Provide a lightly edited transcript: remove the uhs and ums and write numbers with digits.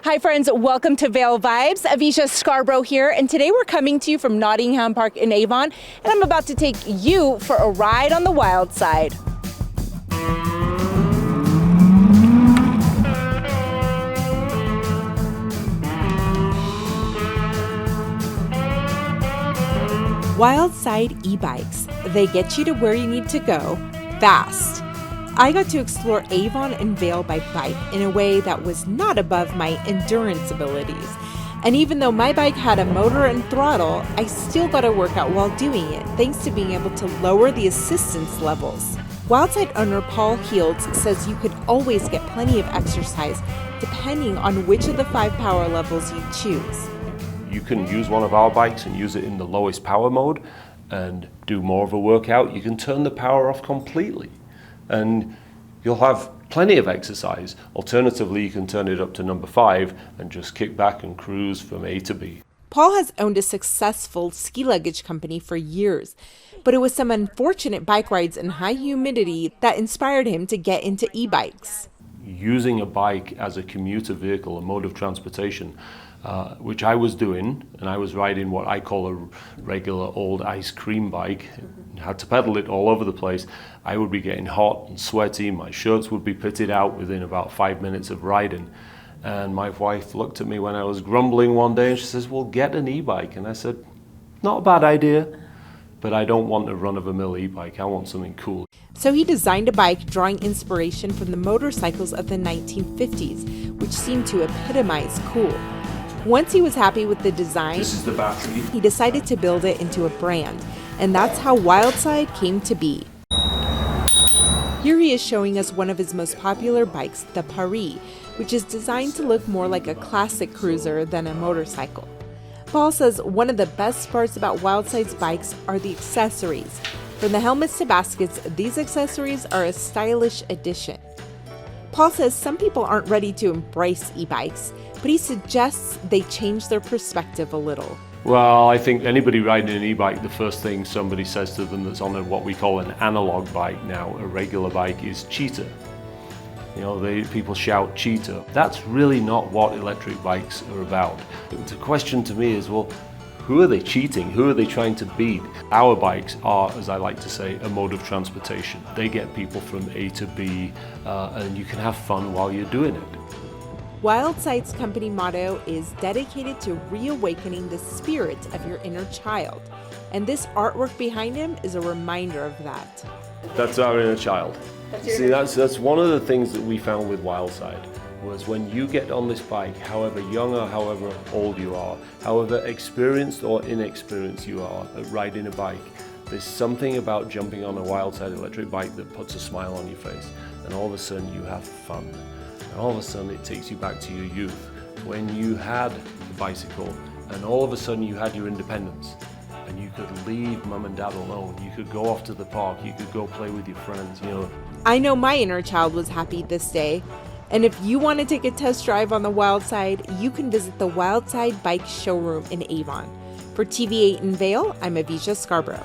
Hi friends, welcome to Vail Vibes. Avisha Scarborough here, and today we're coming to you from Nottingham Park in Avon, and I'm about to take you for a ride on the wild side. WIldsyde E-bikes. They get you to where you need to go fast. I got to explore Avon and Vail by bike in a way that was not above my endurance abilities. And even though my bike had a motor and throttle, I still got a workout while doing it, thanks to being able to lower the assistance levels. WIldsyde owner Paul Healds says you could always get plenty of exercise depending on which of the 5 power levels you choose. You can use one of our bikes and use it in the lowest power mode and do more of a workout. You can turn the power off completely and you'll have plenty of exercise. Alternatively, you can turn it up to number 5 and just kick back and cruise from A to B. Paul has owned a successful ski luggage company for years, but it was some unfortunate bike rides in high humidity that inspired him to get into e-bikes. Using a bike as a commuter vehicle, a mode of transportation, which I was doing, and I was riding what I call a regular old ice cream bike, had to pedal it all over the place. I would be getting hot and sweaty, my shirts would be pitted out within about 5 minutes of riding. And my wife looked at me when I was grumbling one day and she says, well, get an e-bike. And I said, not a bad idea, but I don't want a run-of-the-mill e-bike, I want something cool. So he designed a bike drawing inspiration from the motorcycles of the 1950s, which seemed to epitomize cool. Once he was happy with the design, This is the battery. He decided to build it into a brand, and that's how WIldsyde came to be. Here he is showing us one of his most popular bikes, the Pari, which is designed to look more like a classic cruiser than a motorcycle. Paul says one of the best parts about WIldsyde's bikes are the accessories. From the helmets to baskets, these accessories are a stylish addition. Paul says some people aren't ready to embrace e-bikes, but he suggests they change their perspective a little. Well, I think anybody riding an e-bike, the first thing somebody says to them that's on what we call an analog bike now, a regular bike, is cheater. You know, people shout cheater. That's really not what electric bikes are about. The question to me is, well, who are they cheating? Who are they trying to beat? Our bikes are, as I like to say, a mode of transportation. They get people from A to B, and you can have fun while you're doing it. WIldsyde's company motto is dedicated to reawakening the spirit of your inner child. And this artwork behind him is a reminder of that. That's our inner child. That's one of the things that we found with WIldsyde, was when you get on this bike, however young or however old you are, however experienced or inexperienced you are at riding a bike, there's something about jumping on a WIldsyde electric bike that puts a smile on your face, and all of a sudden you have fun. And all of a sudden it takes you back to your youth, when you had the bicycle, and all of a sudden you had your independence. And you could leave mum and dad alone. You could go off to the park. You could go play with your friends, you know. I know my inner child was happy this day. And if you want to take a test drive on the WIldsyde, you can visit the WIldsyde Bike Showroom in Avon. For TV8 in Vail, I'm Avisha Scarborough.